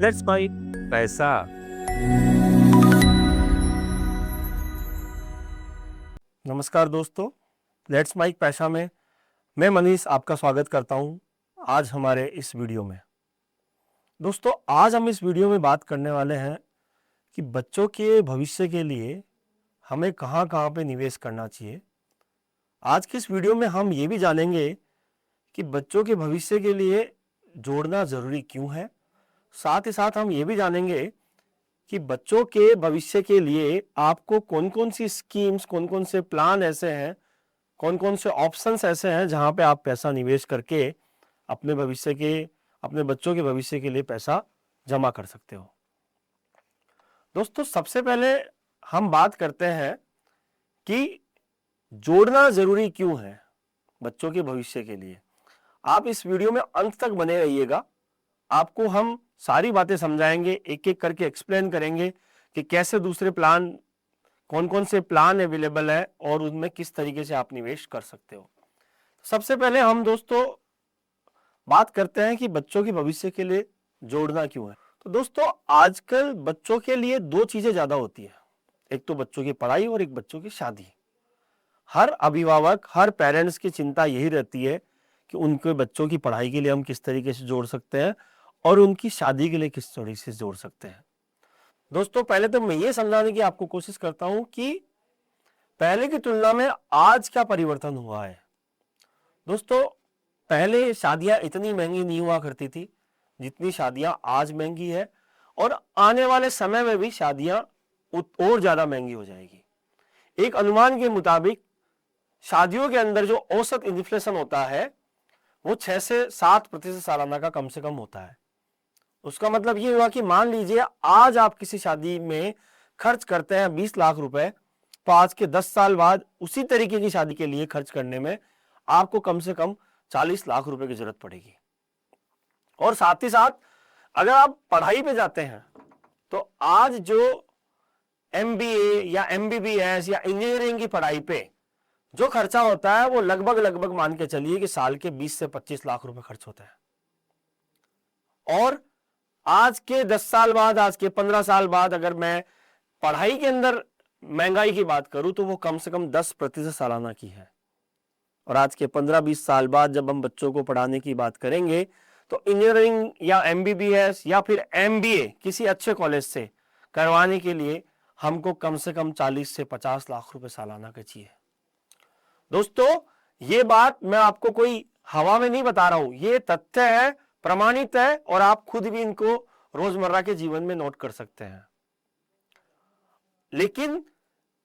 Let's buy पैसा। नमस्कार दोस्तों, लेट्स माइक पैसा में मैं मनीष आपका स्वागत करता हूं आज हमारे इस वीडियो में। दोस्तों, आज हम इस वीडियो में बात करने वाले हैं कि बच्चों के भविष्य के लिए हमें कहां पे निवेश करना चाहिए। आज की इस वीडियो में हम ये भी जानेंगे कि बच्चों के भविष्य के लिए जोड़ना ज़रूरी क्यों है। साथ ही साथ हम ये भी जानेंगे कि बच्चों के भविष्य के लिए आपको कौन कौन सी स्कीम्स, कौन कौन से प्लान ऐसे हैं, कौन कौन से ऑप्शंस ऐसे हैं जहां पे आप पैसा निवेश करके अपने बच्चों के भविष्य के लिए पैसा जमा कर सकते हो। दोस्तों, सबसे पहले हम बात करते हैं कि जोड़ना जरूरी क्यों है बच्चों के भविष्य के लिए। आप इस वीडियो में अंत तक बने रहिएगा, आपको हम सारी बातें समझाएंगे, एक एक करके एक्सप्लेन करेंगे कि कैसे दूसरे प्लान, कौन कौन से प्लान अवेलेबल है और उनमें किस तरीके से आप निवेश कर सकते हो। सबसे पहले हम दोस्तों बात करते हैं कि बच्चों के भविष्य के लिए जोड़ना क्यों है। तो दोस्तों, आजकल बच्चों के लिए दो चीजें ज्यादा होती है, एक तो बच्चों की पढ़ाई और एक बच्चों की शादी। हर अभिभावक, हर पेरेंट्स की चिंता यही रहती है कि उनके बच्चों की पढ़ाई के लिए हम किस तरीके से जोड़ सकते हैं और उनकी शादी के लिए किस तरीके से जोड़ सकते हैं। दोस्तों, पहले तो मैं ये समझाने की आपको कोशिश करता हूं कि पहले की तुलना में आज क्या परिवर्तन हुआ है। दोस्तों, पहले शादियां इतनी महंगी नहीं हुआ करती थी जितनी शादियां आज महंगी है, और आने वाले समय में भी शादियां और ज्यादा महंगी हो जाएगी। एक अनुमान के मुताबिक शादियों के अंदर जो औसत इन्फ्लेशन होता है वो 6 से 7% सालाना का कम से कम होता है। उसका मतलब ये हुआ कि मान लीजिए आज आप किसी शादी में खर्च करते हैं 20 लाख रुपए, तो आज के 10 साल बाद उसी तरीके की शादी के लिए खर्च करने में आपको कम से कम 40 लाख रुपए की जरूरत पड़ेगी। और साथ ही साथ अगर आप पढ़ाई पे जाते हैं तो आज जो MBA या MBBS या इंजीनियरिंग की पढ़ाई पे जो खर्चा होता है वो लगभग मान के चलिए कि साल के 20 से 25 लाख रुपए खर्च होता है। और आज के 10 साल बाद, आज के 15 साल बाद अगर मैं पढ़ाई के अंदर महंगाई की बात करूं तो वो कम से कम 10% सालाना की है। और आज के 15-20 साल बाद जब हम बच्चों को पढ़ाने की बात करेंगे तो इंजीनियरिंग या MBBS या फिर MBA किसी अच्छे कॉलेज से करवाने के लिए हमको कम से कम 40 से 50 लाख रुपए सालाना के चाहिए। दोस्तों, ये बात मैं आपको कोई हवा में नहीं बता रहा हूं, ये तथ्य है, प्रमाणित है, और आप खुद भी इनको रोजमर्रा के जीवन में नोट कर सकते हैं। लेकिन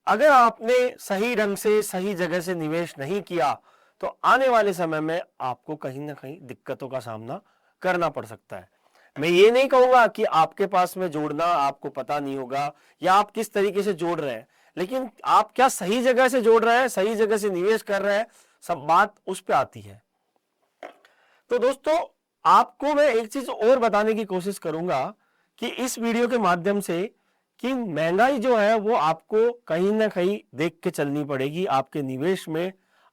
अगर आपने सही ढंग से, सही जगह से निवेश नहीं किया तो आने वाले समय में आपको कहीं ना कहीं दिक्कतों का सामना करना पड़ सकता है। मैं ये नहीं कहूंगा कि आपके पास में जोड़ना आपको पता नहीं होगा या आप किस तरीके से जोड़ रहे हैं, लेकिन आप क्या सही जगह से जोड़ रहे हैं, सही जगह से निवेश कर रहे हैं, सब बात उस पर आती है। तो दोस्तों, आपको मैं एक चीज और बताने की कोशिश करूंगा कि इस वीडियो के माध्यम से कि महंगाई जो है वो आपको कहीं ना कहीं देख के चलनी पड़ेगी। आपके निवेश में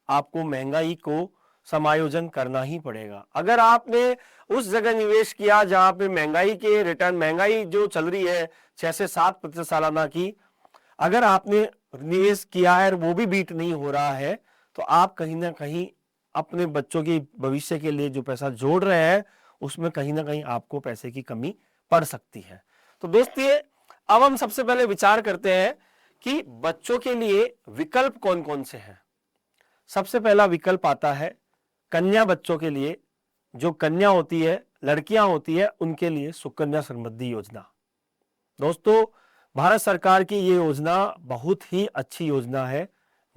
आपको महंगाई को समायोजन करना ही पड़ेगा। अगर आपने उस जगह निवेश किया जहां पे महंगाई के रिटर्न, महंगाई जो चल रही है 6 से 7% सालाना की, अगर आपने निवेश किया है और वो भी बीट नहीं हो रहा है, तो आप कहीं ना कहीं अपने बच्चों के भविष्य के लिए जो पैसा जोड़ रहे हैं उसमें कहीं ना कहीं आपको पैसे की कमी पड़ सकती है। तो दोस्तों, अब हम सबसे पहले विचार करते हैं कि बच्चों के लिए विकल्प कौन कौन से हैं। सबसे पहला विकल्प आता है कन्या बच्चों के लिए। जो कन्या होती है, लड़कियां होती है, उनके लिए सुकन्या समृद्धि योजना। दोस्तों, भारत सरकार की ये योजना बहुत ही अच्छी योजना है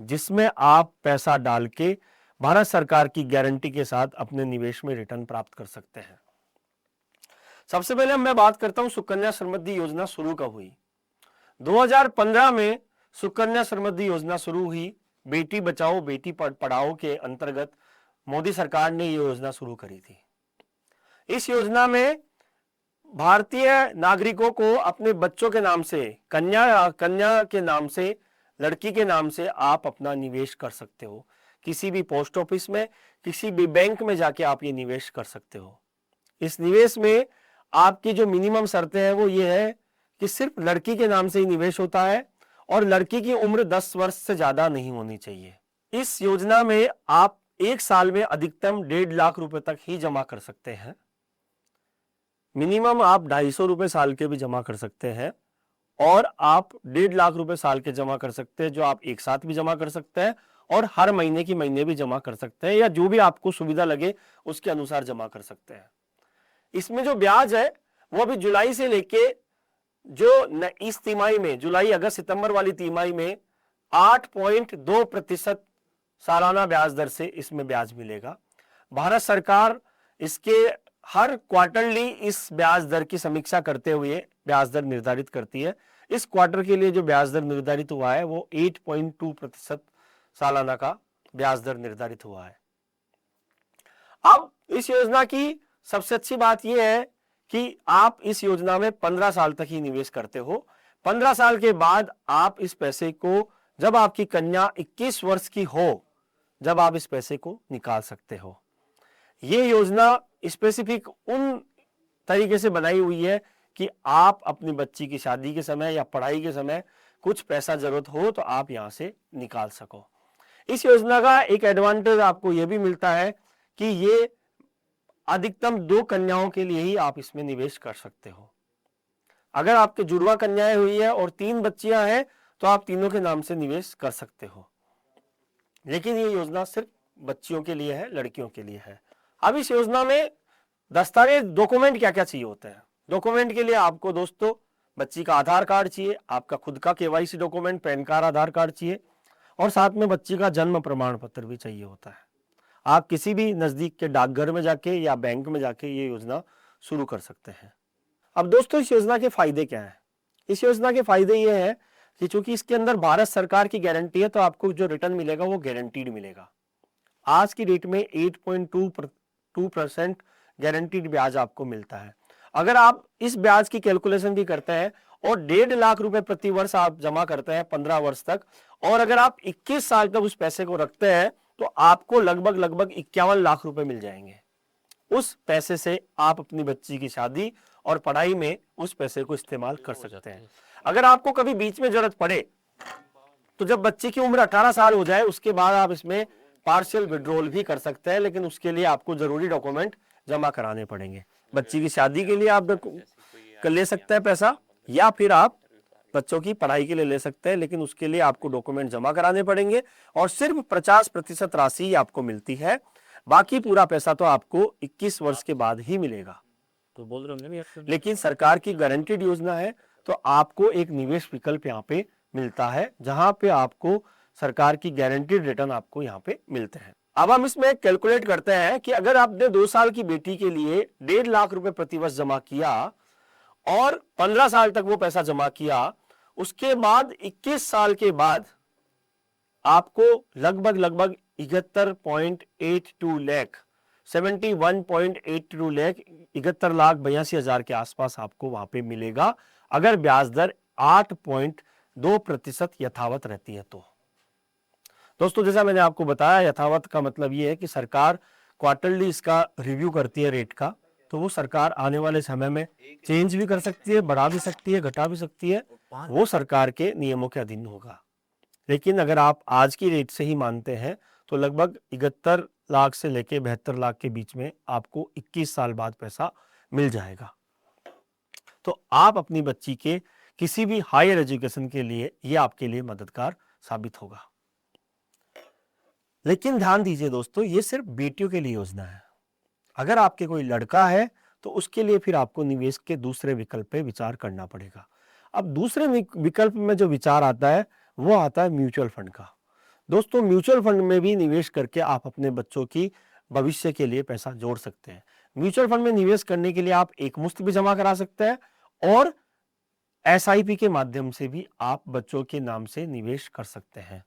जिसमें आप पैसा डाल के भारत सरकार की गारंटी के साथ अपने निवेश में रिटर्न प्राप्त कर सकते हैं। सबसे पहले मैं बात करता हूं सुकन्या समृद्धि योजना शुरू कब हुई। 2015 में सुकन्या समृद्धि योजना शुरू हुई। बेटी बचाओ बेटी पढ़ाओ के अंतर्गत मोदी सरकार ने यह योजना शुरू करी थी। इस योजना में भारतीय नागरिकों को अपने बच्चों के नाम से, कन्या के नाम से, लड़की के नाम से आप अपना निवेश कर सकते हो। किसी भी पोस्ट ऑफिस में, किसी भी बैंक में जाके आप ये निवेश कर सकते हो। इस निवेश में आपकी जो मिनिमम शर्तें हैं वो ये है कि सिर्फ लड़की के नाम से ही निवेश होता है और लड़की की उम्र 10 वर्ष से ज्यादा नहीं होनी चाहिए। इस योजना में आप एक साल में अधिकतम 1.5 लाख रुपए तक ही जमा कर सकते हैं। मिनिमम आप 250 रुपए साल के भी जमा कर सकते हैं और आप 1.5 लाख रुपए साल के जमा कर सकते हैं, जो आप एक साथ भी जमा कर सकते हैं और हर महीने की महीने भी जमा कर सकते हैं, या जो भी आपको सुविधा लगे उसके अनुसार जमा कर सकते हैं। इसमें जो ब्याज है वो अभी जुलाई से लेके जो इस तिमाही में, जुलाई अगस्त सितंबर वाली तिमाही में 8.2% सालाना ब्याज दर से इसमें ब्याज मिलेगा। भारत सरकार इसके हर क्वार्टरली इस ब्याज दर की समीक्षा करते हुए ब्याज दर निर्धारित करती है। इस क्वार्टर के लिए जो ब्याज दर निर्धारित हुआ है वो 8.2% सालाना का ब्याज दर निर्धारित हुआ है। अब इस योजना की सबसे अच्छी बात यह है कि आप इस योजना में 15 साल तक ही निवेश करते हो। 15 साल के बाद आप इस पैसे को, जब आपकी कन्या 21 वर्ष की हो, जब आप इस पैसे को निकाल सकते हो। ये योजना स्पेसिफिक उन तरीके से बनाई हुई है कि आप अपनी बच्ची की शादी के समय या पढ़ाई के समय कुछ पैसा जरूरत हो तो आप यहां से निकाल सको। इस योजना का एक एडवांटेज आपको यह भी मिलता है कि ये अधिकतम 2 कन्याओं के लिए ही आप इसमें निवेश कर सकते हो। अगर आपके जुड़वा कन्याएं हुई है और 3 बच्चियां हैं तो आप तीनों के नाम से निवेश कर सकते हो, लेकिन ये योजना सिर्फ बच्चियों के लिए है, लड़कियों के लिए है। अब इस योजना में दस्तावेज, डॉक्यूमेंट क्या क्या चाहिए होते हैं। डॉक्यूमेंट के लिए आपको दोस्तों बच्ची का आधार कार्ड चाहिए, आपका खुद का केवाईसी डॉक्यूमेंट, पैन कार्ड, आधार कार्ड चाहिए और साथ में बच्ची का जन्म प्रमाण पत्र भी चाहिए होता है। आप किसी भी नजदीक के डाकघर में जाके या बैंक में जाके ये योजना शुरू कर सकते हैं। अब दोस्तों इस योजना के फायदे क्या हैं? इस योजना के फायदे ये हैं कि चूंकि इसके अंदर भारत सरकार की गारंटी है तो आपको जो रिटर्न मिलेगा वो गारंटीड मिलेगा। आज की डेट में 8.2% गारंटीड ब्याज आपको मिलता है। अगर आप इस ब्याज की कैलकुलेशन भी करते हैं और 1.5 लाख रुपए प्रति वर्ष आप जमा करते हैं 15 वर्ष तक, और अगर आप 21 साल तक उस पैसे को रखते हैं तो आपको लगभग 51 लाख रुपए मिल जाएंगे। उस पैसे से आप अपनी बच्ची की शादी और पढ़ाई में उस पैसे को इस्तेमाल कर सकते हैं। अगर आपको कभी बीच में जरूरत पड़े तो जब बच्ची की उम्र 18 साल हो जाए उसके बाद आप इसमें पार्शियल विड्रॉल भी कर सकते हैं, लेकिन उसके लिए आपको जरूरी डॉक्यूमेंट जमा कराने पड़ेंगे। बच्ची की शादी के लिए आप ले सकते हैं पैसा, या फिर आप बच्चों की पढ़ाई के लिए ले सकते हैं, लेकिन उसके लिए आपको डॉक्यूमेंट जमा कराने पड़ेंगे और सिर्फ 50% राशि आपको मिलती है। बाकी पूरा पैसा तो आपको 21 वर्ष के बाद ही मिलेगा। तो बोल रहे होंगे, लेकिन सरकार की गारंटीड योजना है तो आपको एक निवेश विकल्प यहाँ पे मिलता है, जहां पे आपको सरकार की गारंटीड रिटर्न आपको यहाँ पे मिलते हैं। अब हम इसमें कैलकुलेट करते हैं कि अगर आपने 2 साल की बेटी के लिए 1.5 लाख रुपए प्रति वर्ष जमा किया और 15 साल तक वो पैसा जमा किया, उसके बाद 21 साल के बाद आपको लगभग 71.82 लाख 71.82 लाख 71,82,000 के आसपास आपको वहां पे मिलेगा, अगर ब्याज दर 8.2% यथावत रहती है तो। दोस्तों जैसा मैंने आपको बताया, यथावत का मतलब ये है कि सरकार क्वार्टरली इसका रिव्यू करती है रेट का, तो वो सरकार आने वाले समय में चेंज भी कर सकती है, बढ़ा भी सकती है, घटा भी सकती है, वो सरकार के नियमों के अधीन होगा। लेकिन अगर आप आज की रेट से ही मानते हैं तो लगभग 71 लाख से लेके 72 लाख के बीच में आपको 21 साल बाद पैसा मिल जाएगा। तो आप अपनी बच्ची के किसी भी हायर एजुकेशन के लिए ये आपके लिए मददगार साबित होगा। लेकिन ध्यान दीजिए दोस्तों, ये सिर्फ बेटियों के लिए योजना है। अगर आपके कोई लड़का है तो उसके लिए फिर आपको निवेश के दूसरे विकल्प पे विचार करना पड़ेगा। अब दूसरे विकल्प में जो विचार आता है वो आता है म्यूचुअल फंड का। दोस्तों म्यूचुअल फंड में भी निवेश करके आप अपने बच्चों की भविष्य के लिए पैसा जोड़ सकते हैं। म्यूचुअल फंड में निवेश करने के लिए आप एक मुश्त भी जमा करा सकते हैं और SIP के माध्यम से भी आप बच्चों के नाम से निवेश कर सकते हैं।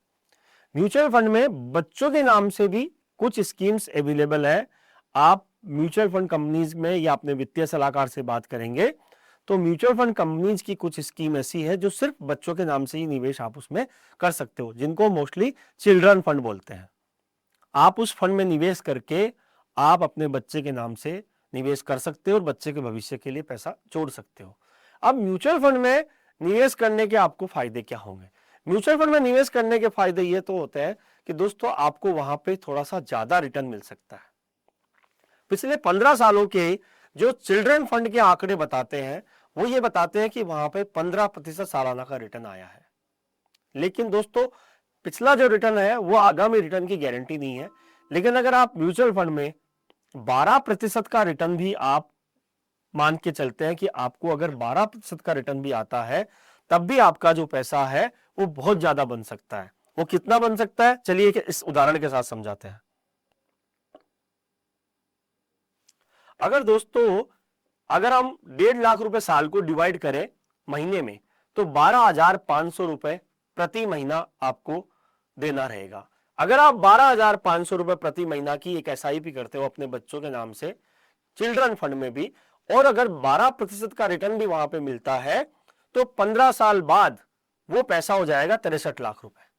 म्यूचुअल फंड में बच्चों के नाम से भी कुछ स्कीम्स अवेलेबल है। आप म्यूचुअल फंड कंपनीज में या अपने वित्तीय सलाहकार से बात करेंगे तो म्यूचुअल फंड कंपनीज की कुछ स्कीम ऐसी है जो सिर्फ बच्चों के नाम से ही निवेश आप उसमें कर सकते हो, जिनको मोस्टली चिल्ड्रन फंड बोलते हैं। आप उस फंड में निवेश करके आप अपने बच्चे के नाम से निवेश कर सकते हो और बच्चे के भविष्य के लिए पैसा जोड़ सकते हो। अब म्यूचुअल फंड में निवेश करने के आपको फायदे क्या होंगे? म्यूचुअल फंड में निवेश करने के फायदे ये तो होते हैं कि दोस्तों आपको वहां पे थोड़ा सा ज्यादा रिटर्न मिल सकता है। पिछले 15 सालों के जो चिल्ड्रन फंड के आंकड़े बताते हैं वो ये बताते हैं कि वहां पे 15% सालाना का रिटर्न आया है। लेकिन दोस्तों पिछला जो रिटर्न है वो आगामी रिटर्न की गारंटी नहीं है। लेकिन अगर आप म्यूचुअल फंड में 12% का रिटर्न भी आप मान के चलते हैं कि आपको अगर 12% का रिटर्न भी आता है तब भी आपका जो पैसा है वो बहुत ज्यादा बन सकता है। वो कितना बन सकता है, चलिए इस उदाहरण के साथ समझाते हैं। अगर दोस्तों अगर हम 1.5 लाख रुपए साल को डिवाइड करें महीने में तो 12,500 रुपए प्रति महीना आपको देना रहेगा। अगर आप 12,500 रुपए प्रति महीना की एक SIP करते हो अपने बच्चों के नाम से चिल्ड्रन फंड में भी, और अगर 12% का रिटर्न भी वहां पे मिलता है तो 15 साल बाद वो पैसा हो जाएगा 63 लाख रुपए।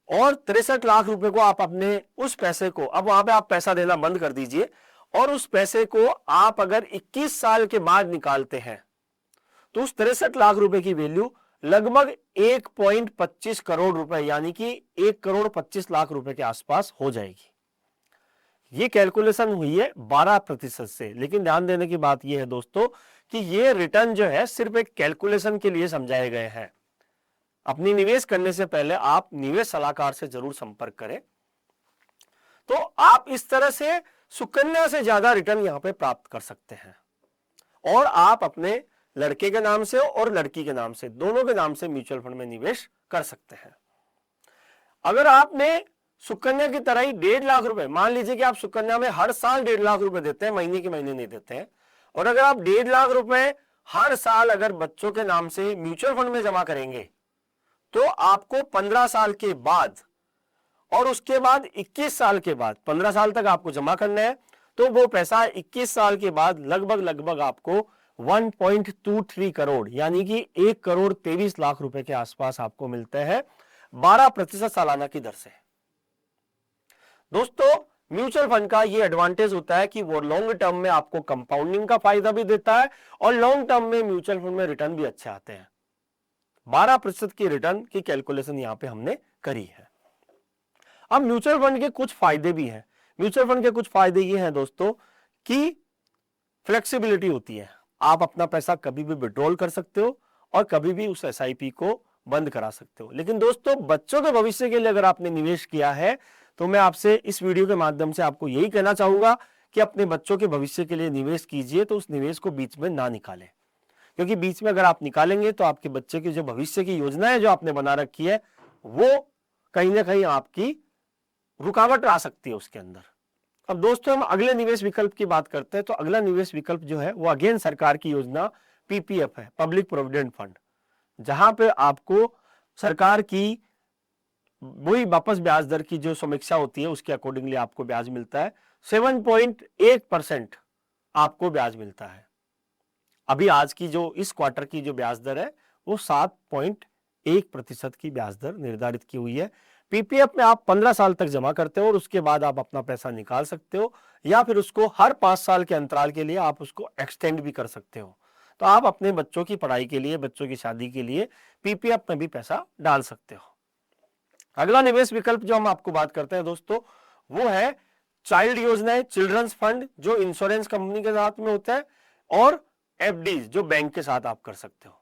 और 63 लाख रुपए को आप अपने उस पैसे को, अब वहां पे आप पैसा देना बंद कर दीजिए और उस पैसे को आप अगर 21 साल के बाद निकालते हैं तो उस 63 लाख रुपए की वैल्यू लगभग 1.25 करोड़ रुपए यानी कि 1,25,00,000 रुपए के आसपास हो जाएगी। ये कैलकुलेशन हुई है 12% से। लेकिन ध्यान देने की बात यह है दोस्तों कि ये रिटर्न जो है सिर्फ एक कैलकुलेशन के लिए समझाए गए हैं। अपनी निवेश करने से पहले आप निवेश सलाहकार से जरूर संपर्क करें। तो आप इस तरह से सुकन्या से ज्यादा रिटर्न यहां पे प्राप्त कर सकते हैं और आप अपने लड़के के नाम से और लड़की के नाम से, दोनों के नाम से म्यूचुअल फंड में निवेश कर सकते हैं। अगर आपने सुकन्या की तरह ही 1.5 लाख रुपए, मान लीजिए कि आप सुकन्या में हर साल 1.5 लाख रुपए देते हैं, महीने के महीने नहीं देते हैं, और अगर आप 1.5 लाख रुपए हर साल अगर बच्चों के नाम से म्यूचुअल फंड में जमा करेंगे तो आपको 15 साल के बाद और उसके बाद 21 साल के बाद, 15 साल तक आपको जमा करना है, तो वो पैसा 21 साल के बाद लगभग आपको 1.23 करोड़ यानी कि 1,23,00,000 रुपए के आसपास आपको मिलते हैं 12% सालाना की दर से। दोस्तों म्यूचुअल फंड का ये एडवांटेज होता है कि वो लॉन्ग टर्म में आपको कंपाउंडिंग का फायदा भी देता है और लॉन्ग टर्म में म्यूचुअल फंड में रिटर्न भी अच्छे आते हैं। 12% की रिटर्न की कैलकुलेशन यहां पे हमने करी है। अब म्यूचुअल फंड के कुछ फायदे भी हैं। म्यूचुअल फंड के कुछ फायदे ये हैं दोस्तों कि फ्लेक्सिबिलिटी होती है, आप अपना पैसा कभी भी विड्रॉल कर सकते हो और कभी भी उस SIP को बंद करा सकते हो। लेकिन दोस्तों बच्चों के भविष्य के लिए अगर आपने निवेश किया है तो मैं आपसे इस वीडियो के माध्यम से आपको यही कहना चाहूंगा कि अपने बच्चों के भविष्य के लिए निवेश कीजिए तो उस निवेश को बीच में ना निकालें, क्योंकि बीच में अगर आप निकालेंगे तो आपके बच्चे की जो भविष्य की योजना है जो आपने बना रखी है वो कहीं ना कहीं आपकी रुकावट आ सकती है उसके अंदर। अब दोस्तों हम अगले निवेश विकल्प की बात करते हैं तो अगला निवेश विकल्प जो है वो अगेन सरकार की योजना PPF है, पब्लिक प्रोविडेंट फंड, जहां पे आपको सरकार की वही वापस ब्याज दर की जो समीक्षा होती है उसके अकॉर्डिंगली आपको ब्याज मिलता है। 7.1% आपको ब्याज मिलता है। अभी आज की जो इस क्वार्टर की जो ब्याज दर है वो 7.1% की ब्याज दर निर्धारित की हुई है। PPF में आप 15 साल तक जमा करते हो और उसके बाद आप अपना पैसा निकाल सकते हो या फिर उसको हर 5 साल के अंतराल के लिए आप उसको एक्सटेंड भी कर सकते हो। तो आप अपने बच्चों की पढ़ाई के लिए, बच्चों की शादी के लिए PPF में भी पैसा डाल सकते हो। अगला निवेश विकल्प जो हम आपको बात करते हैं दोस्तों वो है चाइल्ड योजनाएं, चिल्ड्रंस फंड, जो इंश्योरेंस कंपनी के साथ में होता है, और FDs जो बैंक के साथ आप कर सकते हो।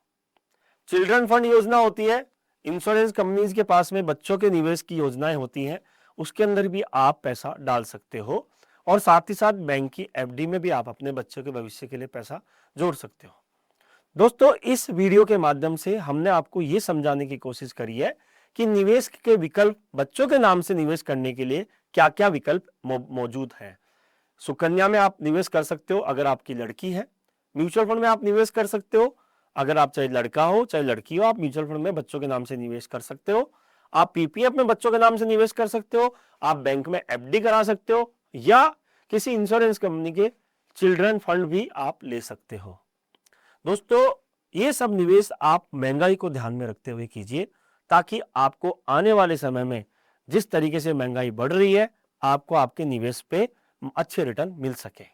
चिल्ड्रन फंड योजना होती है, इंश्योरेंस कंपनीज के पास में बच्चों के निवेश की योजनाएं होती हैं, उसके अंदर भी आप पैसा डाल सकते हो और साथ ही साथ बैंक की FD में भी आप अपने बच्चों के भविष्य के लिए पैसा जोड़ सकते हो। दोस्तों इस वीडियो के माध्यम से हमने आपको ये समझाने की कोशिश करी है कि निवेश के विकल्प, बच्चों के नाम से निवेश करने के लिए क्या क्या विकल्प मौजूद हैं। सुकन्या में आप निवेश कर सकते हो अगर आपकी लड़की है, म्यूचुअल फंड में आप निवेश कर सकते हो अगर आप चाहे लड़का हो चाहे लड़की हो, आप म्यूचुअल फंड में बच्चों के नाम से निवेश कर सकते हो, आप PPF में बच्चों के नाम से निवेश कर सकते हो, आप बैंक में FD करा सकते हो या किसी इंश्योरेंस कंपनी के चिल्ड्रन फंड भी आप ले सकते हो। दोस्तों ये सब निवेश आप महंगाई को ध्यान में रखते हुए कीजिए ताकि आपको आने वाले समय में जिस तरीके से महंगाई बढ़ रही है आपको आपके निवेश पे अच्छे रिटर्न मिल सके।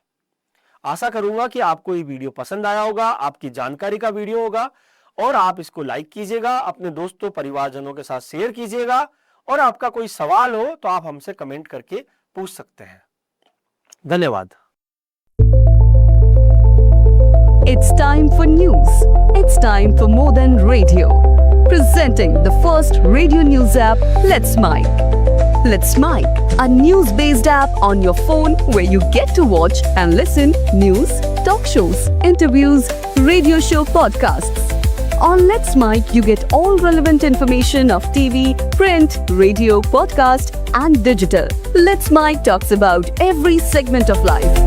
आशा करूंगा कि आपको ये वीडियो पसंद आया होगा, आपकी जानकारी का वीडियो होगा और आप इसको लाइक कीजिएगा, अपने दोस्तों परिवारजनों के साथ शेयर कीजिएगा और आपका कोई सवाल हो तो आप हमसे कमेंट करके पूछ सकते हैं। धन्यवाद। It's time for news. It's time for more than radio. Presenting the first radio news app, Let's Mic. Let's Mic, a news-based app on your phone where you get to watch and listen news, talk shows, interviews, radio show podcasts. On Let's Mic, you get all relevant information of TV, print, radio, podcast, and digital. Let's Mic talks about every segment of life.